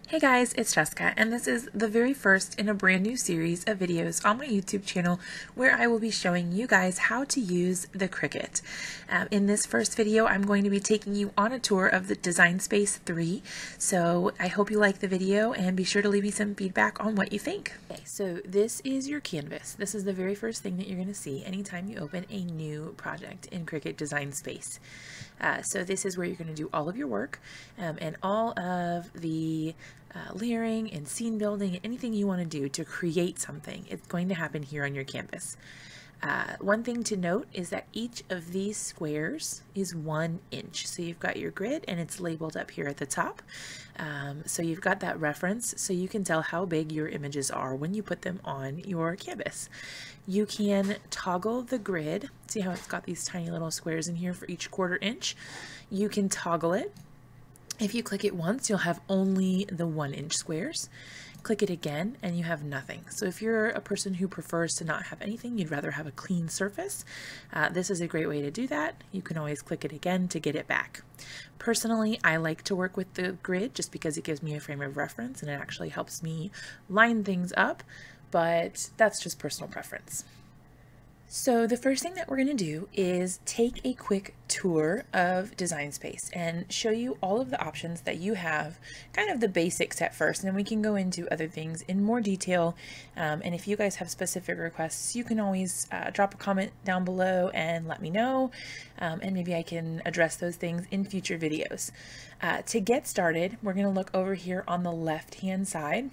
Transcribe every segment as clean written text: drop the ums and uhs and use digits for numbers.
Hey guys, it's Jessica, and this is the very first in a brand new series of videos on my YouTube channel where I will be showing you guys how to use the Cricut. In this first video, I'm going to be taking you on a tour of the Design Space 3, so I hope you like the video and be sure to leave me some feedback on what you think. Okay, so this is your canvas. This is the very first thing that you're going to see anytime you open a new project in Cricut Design Space. So this is where you're going to do all of your work and all of the layering and scene building and anything you want to do to create something. It's going to happen here on your canvas. One thing to note is that each of these squares is 1 inch. So you've got your grid and it's labeled up here at the top. So you've got that reference so you can tell how big your images are when you put them on your canvas. You can toggle the grid. See how it's got these tiny little squares in here for each 1/4 inch? You can toggle it. If you click it once, you'll have only the 1 inch squares. Click it again and you have nothing. So if you're a person who prefers to not have anything, you'd rather have a clean surface, this is a great way to do that. You can always click it again to get it back. Personally, I like to work with the grid just because it gives me a frame of reference and it actually helps me line things up, but that's just personal preference. So the first thing that we're going to do is take a quick tour of Design Space and show you all of the options that you have, kind of the basics at first, and then we can go into other things in more detail. And if you guys have specific requests, you can always drop a comment down below and let me know, and maybe I can address those things in future videos. To get started, we're going to look over here on the left-hand side.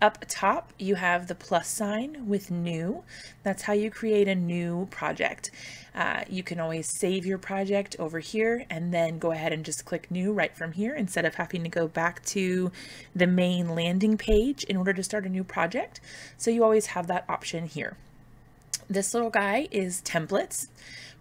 Up top, you have the plus sign with new. That's how you create a new project. You can always save your project over here and then go ahead and just click new right from here instead of having to go back to the main landing page in order to start a new project. So you always have that option here. This little guy is templates.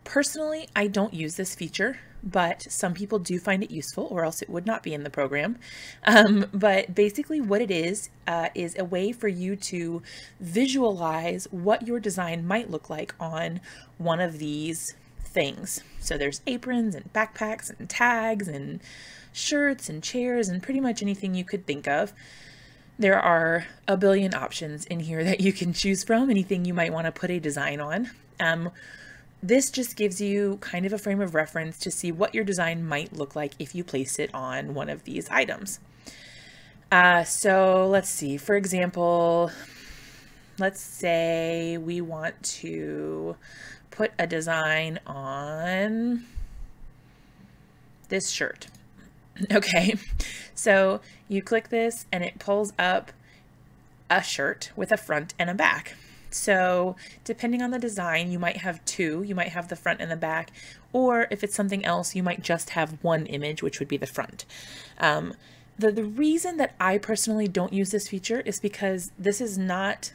Personally, I don't use this feature, but some people do find it useful or else it would not be in the program. But basically what it is a way for you to visualize what your design might look like on one of these things. So there's aprons and backpacks and tags and shirts and chairs and pretty much anything you could think of. There are a billion options in here that you can choose from, anything you might want to put a design on. This just gives you kind of a frame of reference to see what your design might look like if you place it on one of these items. So let's see, for example, let's say we want to put a design on this shirt. Okay, so you click this and it pulls up a shirt with a front and a back. So depending on the design, you might have two. You might have the front and the back, or if it's something else, you might just have one image, which would be the front. The reason that I personally don't use this feature is because this is not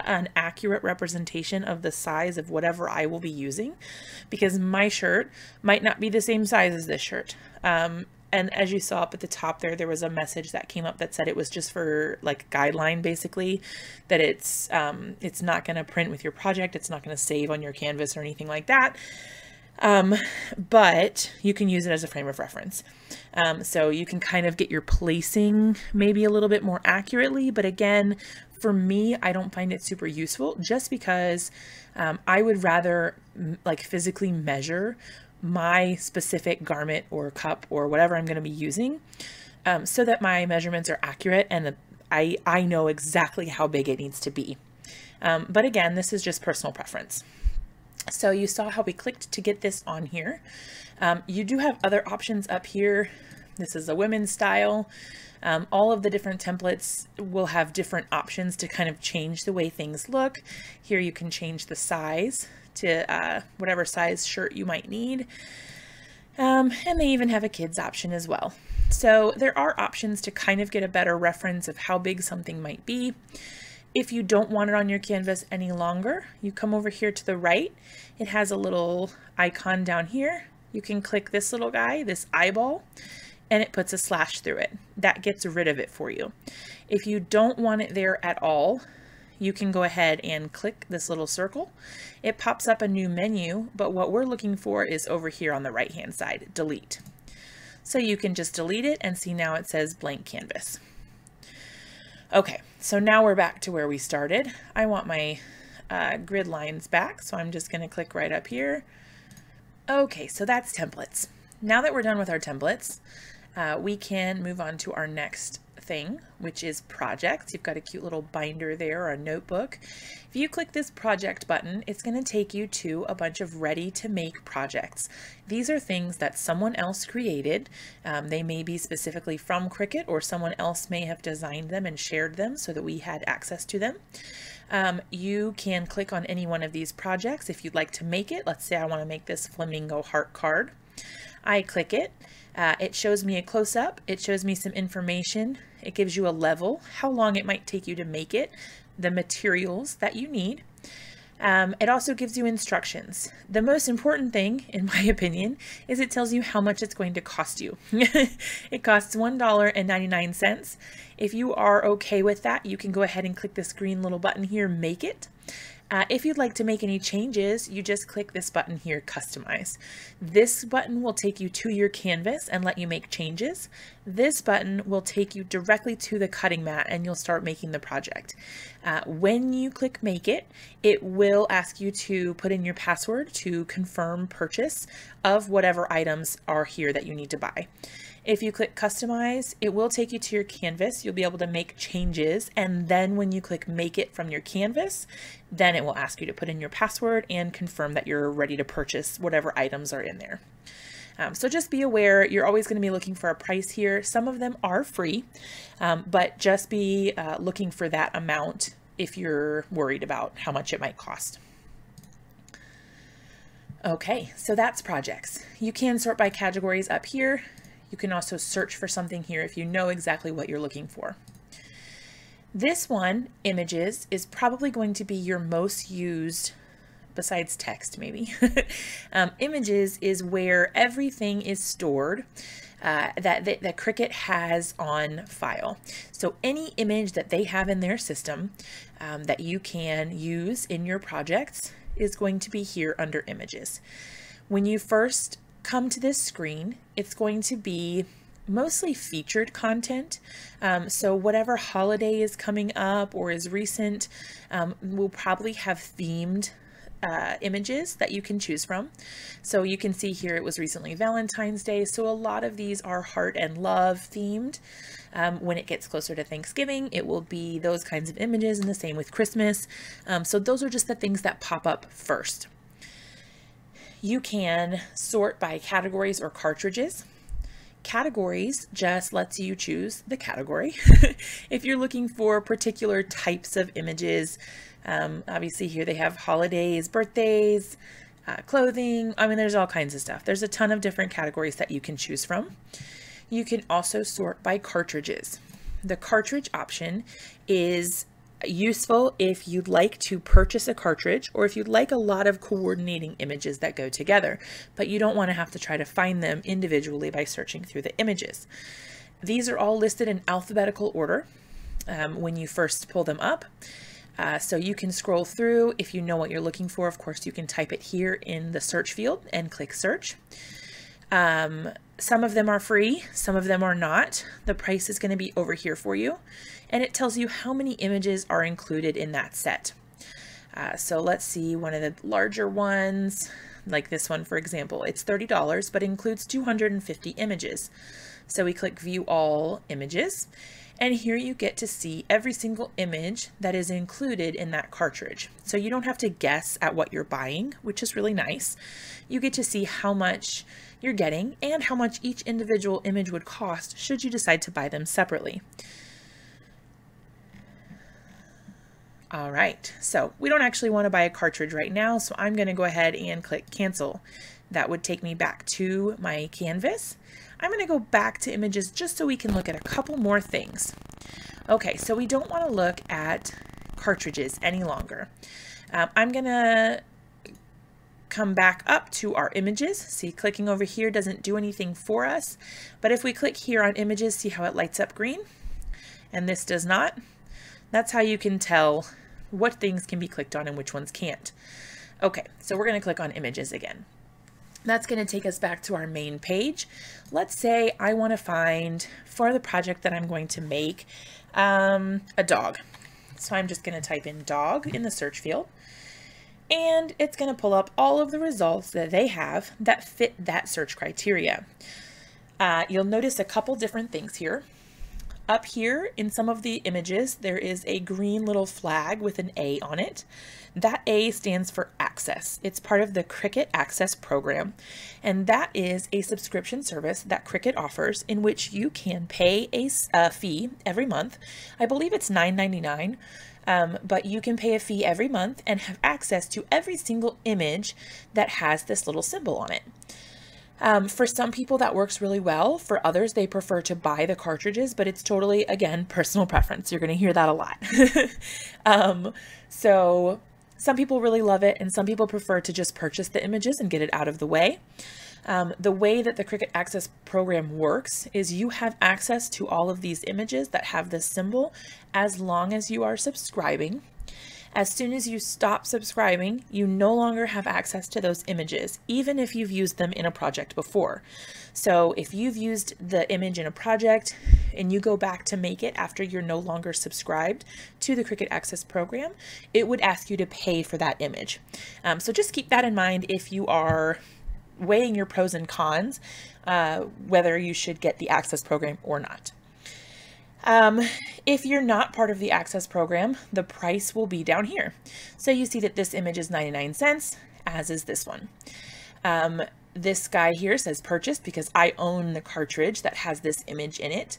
an accurate representation of the size of whatever I will be using, because my shirt might not be the same size as this shirt. And as you saw up at the top there was a message that came up that said it was just for like guideline, basically, that it's not going to print with your project. It's not going to save on your canvas or anything like that. But you can use it as a frame of reference. So you can kind of get your placing maybe a little bit more accurately. But again, for me, I don't find it super useful just because I would rather like physically measure my specific garment or cup or whatever I'm going to be using, so that my measurements are accurate and I know exactly how big it needs to be. But again, this is just personal preference. So you saw how we clicked to get this on here. You do have other options up here. This is a women's style. All of the different templates will have different options to kind of change the way things look. Here you can change the size to whatever size shirt you might need. And they even have a kids option as well. So there are options to kind of get a better reference of how big something might be. If you don't want it on your canvas any longer, you come over here to the right. It has a little icon down here. You can click this little guy, this eyeball, and it puts a slash through it. That gets rid of it for you. If you don't want it there at all, you can go ahead and click this little circle. It pops up a new menu, but what we're looking for is over here on the right hand side, delete. So you can just delete it and see now it says blank canvas. Okay, so now we're back to where we started. I want my grid lines back, so I'm just going to click right up here. Okay, so that's templates. Now that we're done with our templates, we can move on to our next thing, which is projects. You've got a cute little binder there, or a notebook. If you click this project button, it's going to take you to a bunch of ready to make projects. These are things that someone else created. They may be specifically from Cricut, or someone else may have designed them and shared them so that we had access to them. You can click on any one of these projects if you'd like to make it. Let's say I want to make this flamingo heart card. I click it. It shows me a close-up. It shows me some information. It gives you a level, how long it might take you to make it, the materials that you need. It also gives you instructions. The most important thing, in my opinion, is it tells you how much it's going to cost you. It costs $1.99. If you are okay with that, you can go ahead and click this green little button here, Make It. If you'd like to make any changes, you just click this button here, Customize. This button will take you to your canvas and let you make changes. This button will take you directly to the cutting mat and you'll start making the project. When you click Make It, it will ask you to put in your password to confirm purchase of whatever items are here that you need to buy. If you click Customize, it will take you to your canvas. You'll be able to make changes, and then when you click Make It from your canvas, then it will ask you to put in your password and confirm that you're ready to purchase whatever items are in there. So just be aware, you're always going to be looking for a price here. Some of them are free, but just be looking for that amount if you're worried about how much it might cost. Okay, so that's projects. You can sort by categories up here. You can also search for something here if you know exactly what you're looking for. This one, images, is probably going to be your most used, besides text maybe. Images is where everything is stored that Cricut has on file. So any image that they have in their system that you can use in your projects is going to be here under images. When you first come to this screen, it's going to be mostly featured content. So whatever holiday is coming up or is recent, will probably have themed images that you can choose from. So you can see here it was recently Valentine's Day, so a lot of these are heart and love themed. When it gets closer to Thanksgiving, it will be those kinds of images, and the same with Christmas. So those are just the things that pop up first. You can sort by categories or cartridges. Categories just lets you choose the category. If you're looking for particular types of images, obviously here they have holidays, birthdays, clothing. I mean, there's all kinds of stuff. There's a ton of different categories that you can choose from. You can also sort by cartridges. The cartridge option is useful if you'd like to purchase a cartridge, or if you'd like a lot of coordinating images that go together, but you don't want to have to try to find them individually by searching through the images. These are all listed in alphabetical order when you first pull them up. So you can scroll through. If you know what you're looking for, of course, you can type it here in the search field and click search. Some of them are free, some of them are not. The price is going to be over here for you, and it tells you how many images are included in that set. So let's see one of the larger ones, like this one, for example. It's $30, but includes 250 images. So we click View All Images, and here you get to see every single image that is included in that cartridge. So you don't have to guess at what you're buying, which is really nice. You get to see how much you're getting and how much each individual image would cost should you decide to buy them separately. All right, so we don't actually want to buy a cartridge right now, so I'm going to go ahead and click Cancel. That would take me back to my canvas. I'm going to go back to images just so we can look at a couple more things. Okay, so we don't want to look at cartridges any longer. I'm going to come back up to our images. See, clicking over here doesn't do anything for us, but if we click here on images, see how it lights up green? And this does not. That's how you can tell what things can be clicked on and which ones can't. Okay, so we're going to click on images again. That's going to take us back to our main page. Let's say I want to find, for the project that I'm going to make, a dog. So I'm just going to type in dog in the search field, and it's going to pull up all of the results that they have that fit that search criteria. You'll notice a couple different things here. Up here in some of the images, there is a green little flag with an A on it. That A stands for Access. It's part of the Cricut Access program, and that is a subscription service that Cricut offers in which you can pay a fee every month. I believe it's $9.99, but you can pay a fee every month and have access to every single image that has this little symbol on it. For some people that works really well. For others, they prefer to buy the cartridges, but it's totally, again, personal preference. You're going to hear that a lot. So some people really love it, and some people prefer to just purchase the images and get it out of the way. The way that the Cricut Access program works is you have access to all of these images that have this symbol as long as you are subscribing. As soon as you stop subscribing, you no longer have access to those images, even if you've used them in a project before. So if you've used the image in a project and you go back to make it after you're no longer subscribed to the Cricut Access program, it would ask you to pay for that image. So just keep that in mind if you are weighing your pros and cons, whether you should get the Access program or not. If you're not part of the Access program, the price will be down here. So you see that this image is 99 cents, as is this one. This guy here says purchased because I own the cartridge that has this image in it.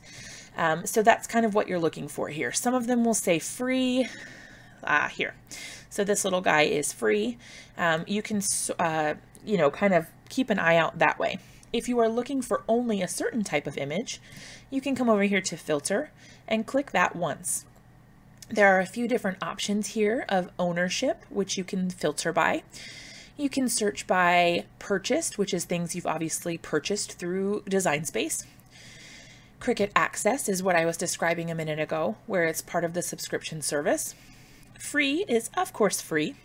So that's kind of what you're looking for here. Some of them will say free here. So this little guy is free. You can, kind of keep an eye out that way. If you are looking for only a certain type of image, you can come over here to filter and click that once. There are a few different options here of ownership, which you can filter by. You can search by purchased, which is things you've obviously purchased through Design Space. Cricut Access is what I was describing a minute ago, where it's part of the subscription service. Free is, of course, free.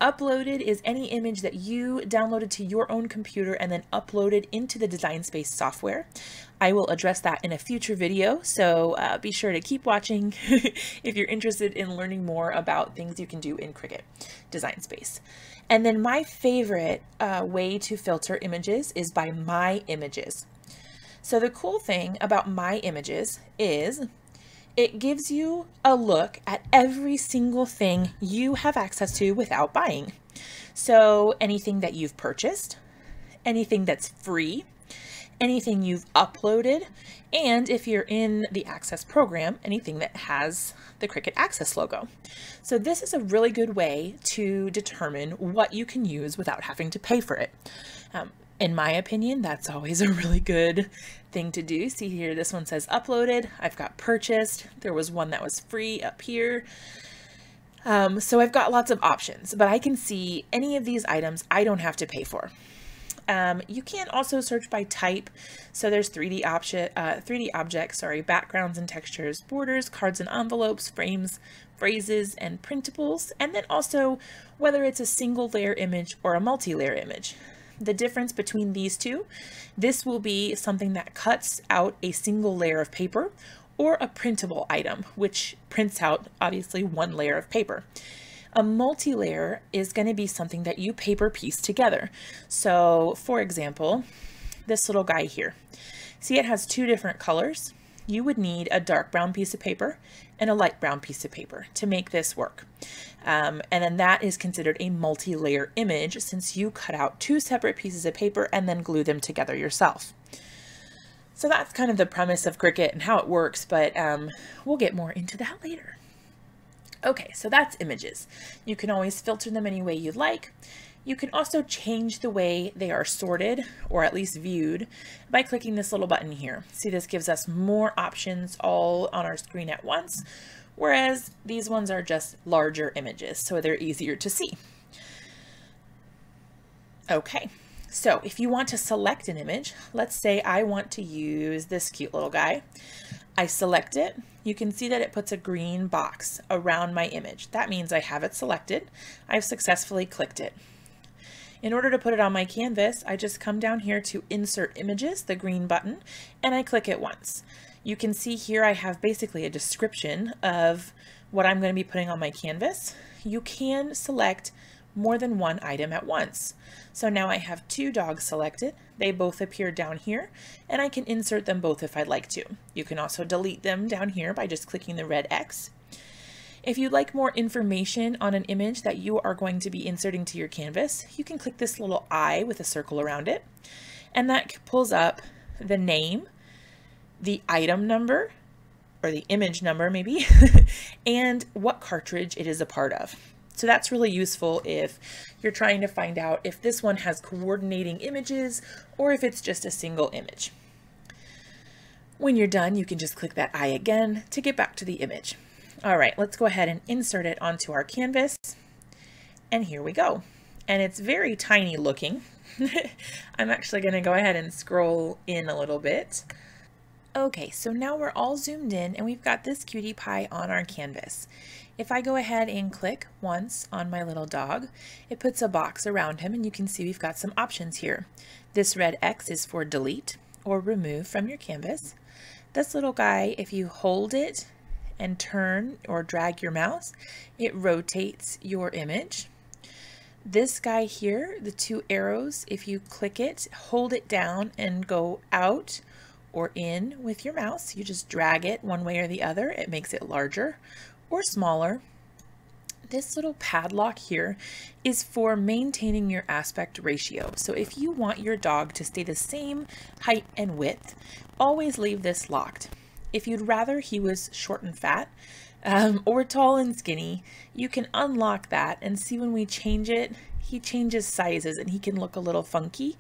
Uploaded is any image that you downloaded to your own computer and then uploaded into the Design Space software. I will address that in a future video, so be sure to keep watching if you're interested in learning more about things you can do in Cricut Design Space. And then my favorite way to filter images is by My Images. So the cool thing about My Images is it gives you a look at every single thing you have access to without buying. So anything that you've purchased, anything that's free, anything you've uploaded, and if you're in the Access program, anything that has the Cricut Access logo. So this is a really good way to determine what you can use without having to pay for it. In my opinion, that's always a really good thing to do. See here, this one says uploaded. I've got purchased. There was one that was free up here. So I've got lots of options, but I can see any of these items I don't have to pay for. You can also search by type. So there's 3D objects, backgrounds and textures, borders, cards and envelopes, frames, phrases, and printables. And then also whether it's a single layer image or a multi-layer image. The difference between these two, this will be something that cuts out a single layer of paper or a printable item, which prints out obviously one layer of paper. A multi-layer is going to be something that you paper piece together. So for example, this little guy here, see it has two different colors. You would need a dark brown piece of paper and a light brown piece of paper to make this work. And then that is considered a multi-layer image since you cut out two separate pieces of paper and then glue them together yourself. So that's kind of the premise of Cricut and how it works, but we'll get more into that later. Okay, so that's images. You can always filter them any way you'd like. You can also change the way they are sorted, or at least viewed, by clicking this little button here. See, this gives us more options all on our screen at once, whereas these ones are just larger images, so they're easier to see. Okay, so if you want to select an image, let's say I want to use this cute little guy. I select it. You can see that it puts a green box around my image. That means I have it selected. I've successfully clicked it. In order to put it on my canvas, I just come down here to Insert Images, the green button, and I click it once. You can see here I have basically a description of what I'm going to be putting on my canvas. You can select more than one item at once. So now I have 2 dogs selected. They both appear down here, and I can insert them both if I'd like to. You can also delete them down here by just clicking the red X. If you'd like more information on an image that you are going to be inserting to your canvas, you can click this little eye with a circle around it, and that pulls up the name, the item number, or the image number maybe, and what cartridge it is a part of. So that's really useful if you're trying to find out if this one has coordinating images or if it's just a single image. When you're done, you can just click that eye again to get back to the image. All right, let's go ahead and insert it onto our canvas. And here we go. And it's very tiny looking. I'm actually going to go ahead and scroll in a little bit. Okay, so now we're all zoomed in and we've got this cutie pie on our canvas. If I go ahead and click once on my little dog, it puts a box around him, and you can see we've got some options here. This red X is for delete or remove from your canvas. This little guy, if you hold it and turn or drag your mouse, it rotates your image. This guy here, the 2 arrows, if you click it, hold it down and go out or in with your mouse, you just drag it one way or the other, it makes it larger or smaller. This little padlock here is for maintaining your aspect ratio. So if you want your dog to stay the same height and width, always leave this locked. If you'd rather he was short and fat, or tall and skinny, you can unlock that and see when we change it, he changes sizes and he can look a little funky.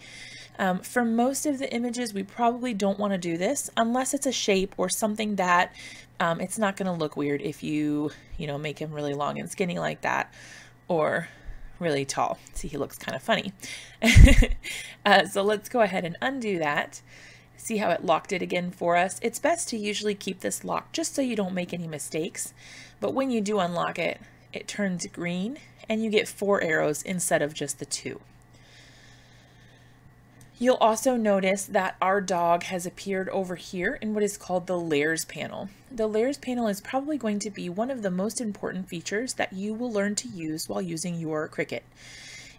For most of the images, we probably don't want to do this unless it's a shape or something that it's not going to look weird if you make him really long and skinny like that, or really tall. See, he looks kind of funny. So let's go ahead and undo that. See how it locked it again for us? It's best to usually keep this locked just so you don't make any mistakes. But when you do unlock it, it turns green and you get 4 arrows instead of just the 2. You'll also notice that our dog has appeared over here in what is called the layers panel. The layers panel is probably going to be one of the most important features that you will learn to use while using your Cricut.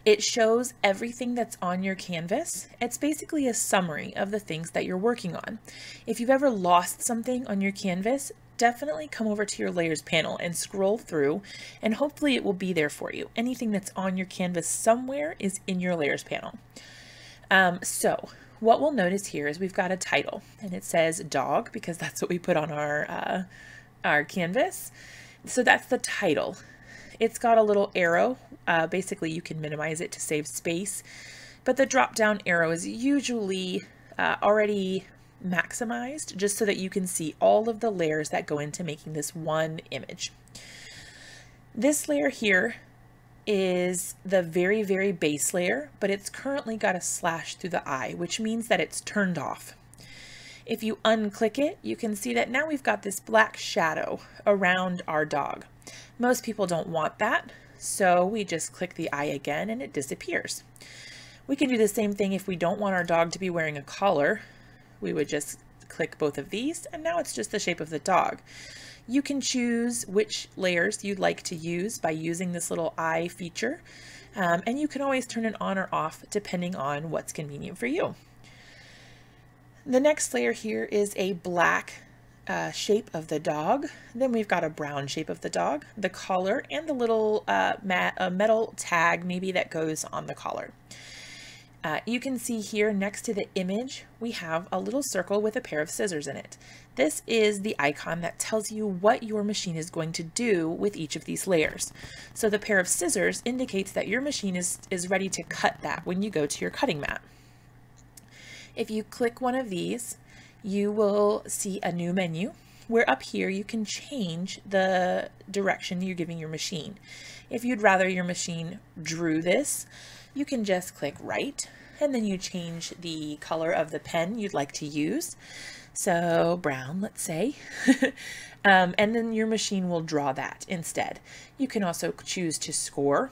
It shows everything that's on your canvas. It's basically a summary of the things that you're working on. If you've ever lost something on your canvas, definitely come over to your layers panel and scroll through, and hopefully it will be there for you. Anything that's on your canvas somewhere is in your layers panel. So what we'll notice here is we've got a title, and it says dog because that's what we put on our canvas. So that's the title. It's got a little arrow. Basically you can minimize it to save space, but the drop down arrow is usually already maximized just so that you can see all of the layers that go into making this one image. This layer here is the very, very base layer, but it's currently got a slash through the eye, which means that it's turned off. If you unclick it, you can see that now we've got this black shadow around our dog. Most people don't want that, so we just click the eye again and it disappears. We can do the same thing if we don't want our dog to be wearing a collar. We would just click both of these, and now it's just the shape of the dog. You can choose which layers you'd like to use by using this little eye feature, and you can always turn it on or off depending on what's convenient for you. The next layer here is a black shape of the dog. Then we've got a brown shape of the dog, the collar, and the little metal tag maybe that goes on the collar. You can see here next to the image, we have a little circle with a pair of scissors in it. This is the icon that tells you what your machine is going to do with each of these layers. So the pair of scissors indicates that your machine is ready to cut that when you go to your cutting mat. If you click one of these, you will see a new menu where up here you can change the direction you're giving your machine. If you'd rather your machine drew this, you can just click right, and then you change the color of the pen you'd like to use. So brown, let's say, and then your machine will draw that instead. You can also choose to score,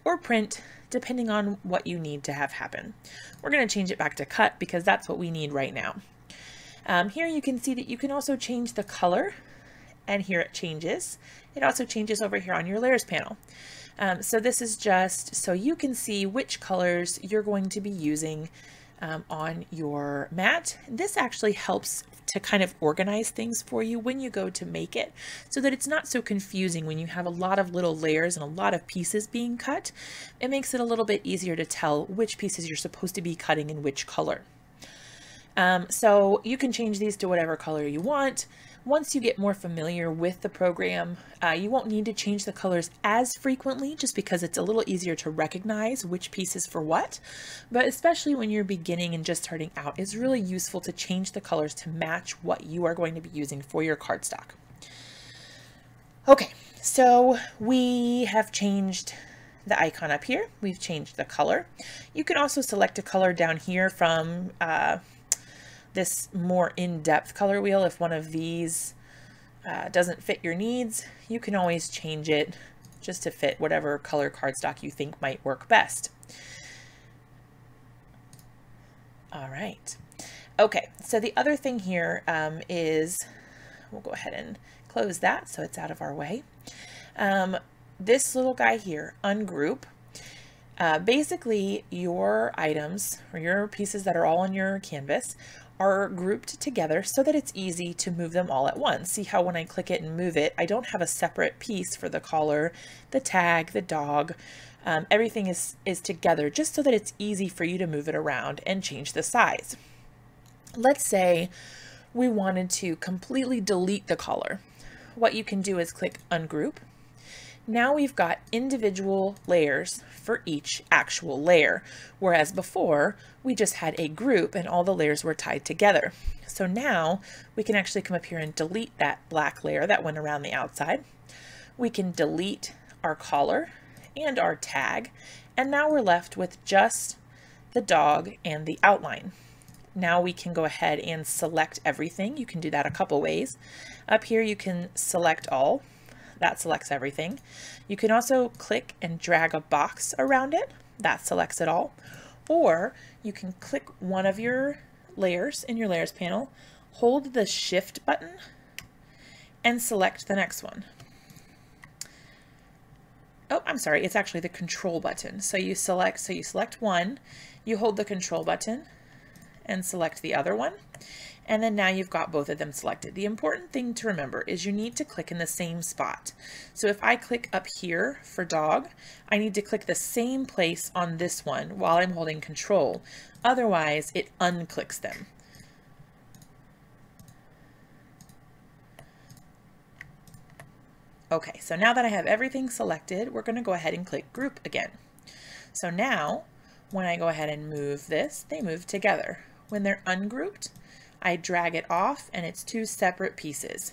or print, depending on what you need to have happen. We're going to change it back to cut because that's what we need right now. Here you can see that you can also change the color, and here it changes. It also changes over here on your layers panel. So this is just so you can see which colors you're going to be using on your mat. This actually helps to kind of organize things for you when you go to make it, so that it's not so confusing when you have a lot of little layers and a lot of pieces being cut. It makes it a little bit easier to tell which pieces you're supposed to be cutting in which color. So you can change these to whatever color you want. Once you get more familiar with the program, you won't need to change the colors as frequently, just because it's a little easier to recognize which piece is for what. But especially when you're beginning and just starting out, it's really useful to change the colors to match what you are going to be using for your cardstock. Okay, so we have changed the icon up here. We've changed the color. You can also select a color down here from this more in-depth color wheel. If one of these doesn't fit your needs, you can always change it just to fit whatever color cardstock you think might work best. All right. Okay, so the other thing here is, we'll go ahead and close that so it's out of our way. This little guy here, ungroup, basically your items or your pieces that are all on your canvas are grouped together so that it's easy to move them all at once. See how when I click it and move it, I don't have a separate piece for the collar, the tag, the dog. Everything is together just so that it's easy for you to move it around and change the size. Let's say we wanted to completely delete the collar. What you can do is click ungroup. Now we've got individual layers for each actual layer, whereas before we just had a group and all the layers were tied together. So now we can actually come up here and delete that black layer that went around the outside. We can delete our collar and our tag, and now we're left with just the dog and the outline. Now we can go ahead and select everything. You can do that a couple ways. Up here you can select all. That selects everything. You can also click and drag a box around it. That selects it all. Or you can click one of your layers in your layers panel, hold the shift button, and select the next one. Oh, I'm sorry, it's actually the control button. So you select one, you hold the control button and select the other one. And then now you've got both of them selected. The important thing to remember is you need to click in the same spot. So if I click up here for dog, I need to click the same place on this one while I'm holding control. Otherwise, it unclicks them. Okay, so now that I have everything selected, we're going to go ahead and click group again. So now, when I go ahead and move this, they move together. When they're ungrouped, I drag it off and it's two separate pieces.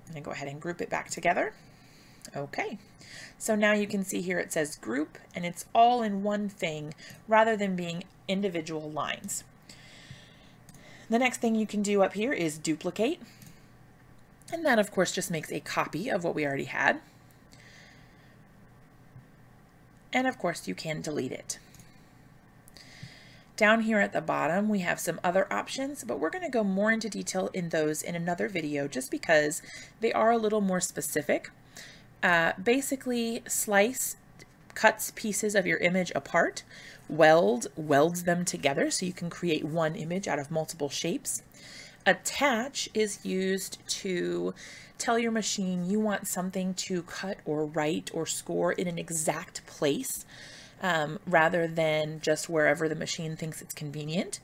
I'm going to go ahead and group it back together. Okay, so now you can see here it says group and it's all in one thing rather than being individual lines. The next thing you can do up here is duplicate. And that of course just makes a copy of what we already had. And of course you can delete it. Down here at the bottom, we have some other options, but we're going to go more into detail in those in another video just because they are a little more specific. Basically, slice cuts pieces of your image apart, welds them together so you can create one image out of multiple shapes. Attach is used to tell your machine you want something to cut or write or score in an exact place. Rather than just wherever the machine thinks it's convenient.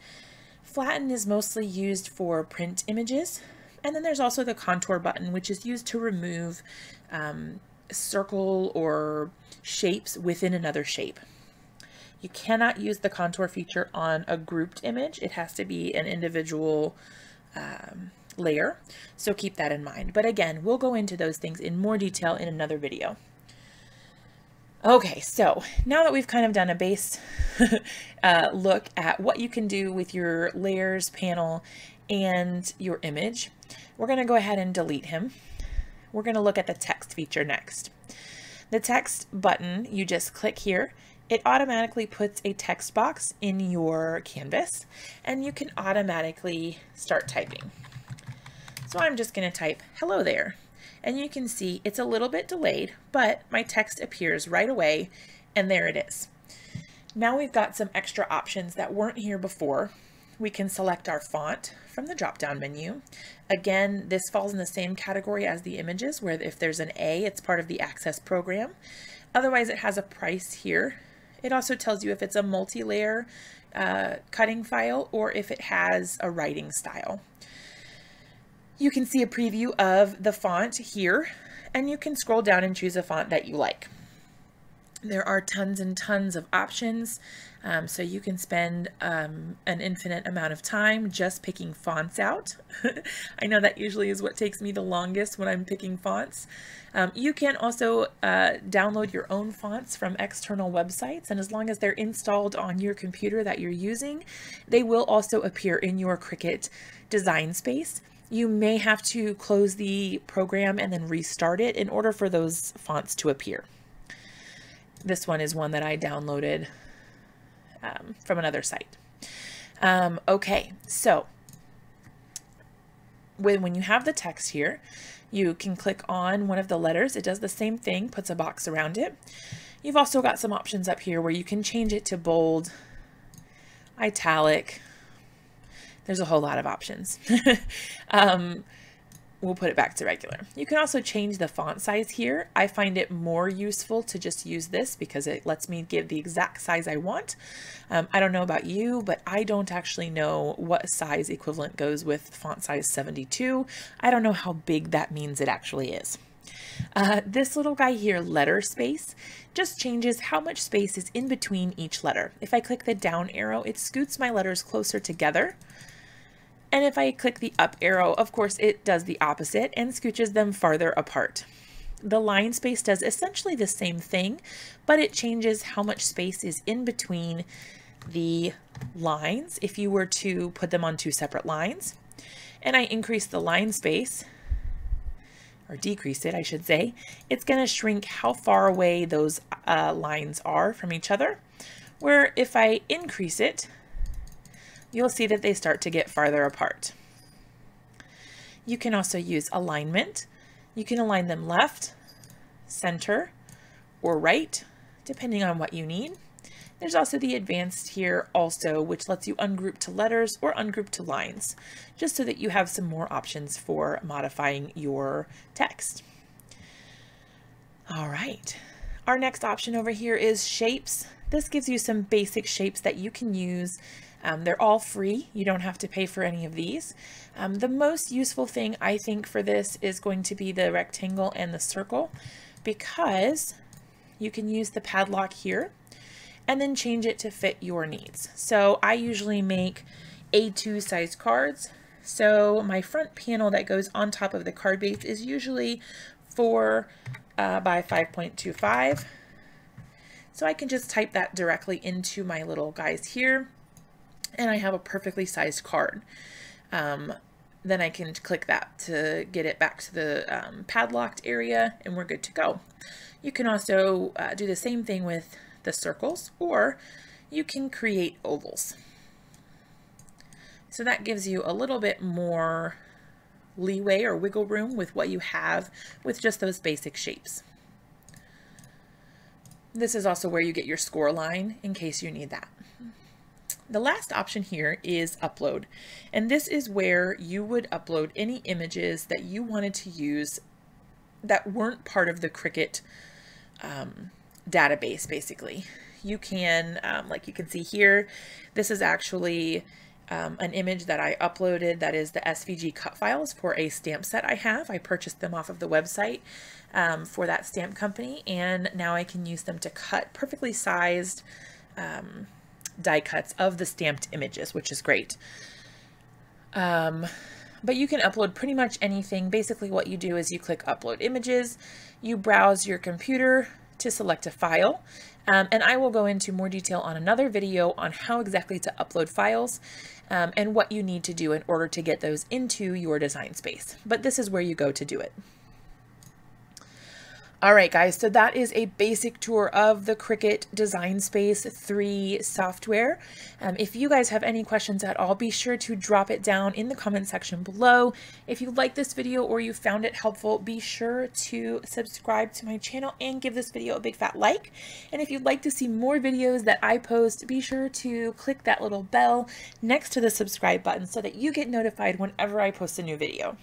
Flatten is mostly used for print images. And then there's also the contour button, which is used to remove circle or shapes within another shape. You cannot use the contour feature on a grouped image. It has to be an individual layer. So keep that in mind. But again, we'll go into those things in more detail in another video. Okay, so now that we've kind of done a base look at what you can do with your layers panel and your image, we're going to go ahead and delete him. We're going to look at the text feature next. The text button, you just click here. It automatically puts a text box in your canvas and you can automatically start typing. So I'm just going to type hello there, and you can see it's a little bit delayed, but my text appears right away and there it is. Now we've got some extra options that weren't here before. We can select our font from the drop-down menu. Again, this falls in the same category as the images, where if there's an A, it's part of the Access program. Otherwise, it has a price here. It also tells you if it's a multi-layer cutting file or if it has a writing style. You can see a preview of the font here, and you can scroll down and choose a font that you like. There are tons and tons of options, so you can spend an infinite amount of time just picking fonts out. I know that usually is what takes me the longest when I'm picking fonts. You can also download your own fonts from external websites, and as long as they're installed on your computer that you're using, they will also appear in your Cricut design space. You may have to close the program and then restart it in order for those fonts to appear. This one is one that I downloaded from another site. Okay, so when you have the text here, you can click on one of the letters. It does the same thing, puts a box around it. You've also got some options up here where you can change it to bold, italic. There's a whole lot of options. We'll put it back to regular. You can also change the font size here. I find it more useful to just use this because it lets me give the exact size I want. I don't know about you, but I don't actually know what size equivalent goes with font size 72. I don't know how big that means it actually is. This little guy here, letter space, just changes how much space is in between each letter. If I click the down arrow, it scoots my letters closer together. And if I click the up arrow, of course, it does the opposite and scooches them farther apart. The line space does essentially the same thing, but it changes how much space is in between the lines if you were to put them on two separate lines. And I increase the line space, or decrease it, I should say. It's going to shrink how far away those lines are from each other, where if I increase it, you'll see that they start to get farther apart. You can also use alignment. You can align them left, center, or right, depending on what you need. There's also the advanced here also, which lets you ungroup to letters or ungroup to lines, just so that you have some more options for modifying your text. All right. Our next option over here is shapes. This gives you some basic shapes that you can use. They're all free. You don't have to pay for any of these. The most useful thing I think for this is going to be the rectangle and the circle, because you can use the padlock here and then change it to fit your needs. So I usually make A2 size cards. So my front panel that goes on top of the card base is usually 4 by 5.25. So I can just type that directly into my little guys here, and I have a perfectly sized card. Then I can click that to get it back to the padlocked area, and we're good to go. You can also do the same thing with the circles, or you can create ovals. So that gives you a little bit more leeway or wiggle room with what you have with just those basic shapes. This is also where you get your score line in case you need that. The last option here is upload, and this is where you would upload any images that you wanted to use that weren't part of the Cricut database. Basically, you can, like you can see here, this is actually an image that I uploaded that is the SVG cut files for a stamp set I have. I purchased them off of the website for that stamp company, and now I can use them to cut perfectly sized die cuts of the stamped images, which is great. But you can upload pretty much anything. Basically what you do is you click upload images, you browse your computer to select a file, and I will go into more detail on another video on how exactly to upload files and what you need to do in order to get those into your design space. But this is where you go to do it. All right, guys, so that is a basic tour of the Cricut Design Space 3 software. If you guys have any questions at all, be sure to drop it down in the comment section below. If you like this video or you found it helpful, be sure to subscribe to my channel and give this video a big fat like. And if you'd like to see more videos that I post, be sure to click that little bell next to the subscribe button so that you get notified whenever I post a new video.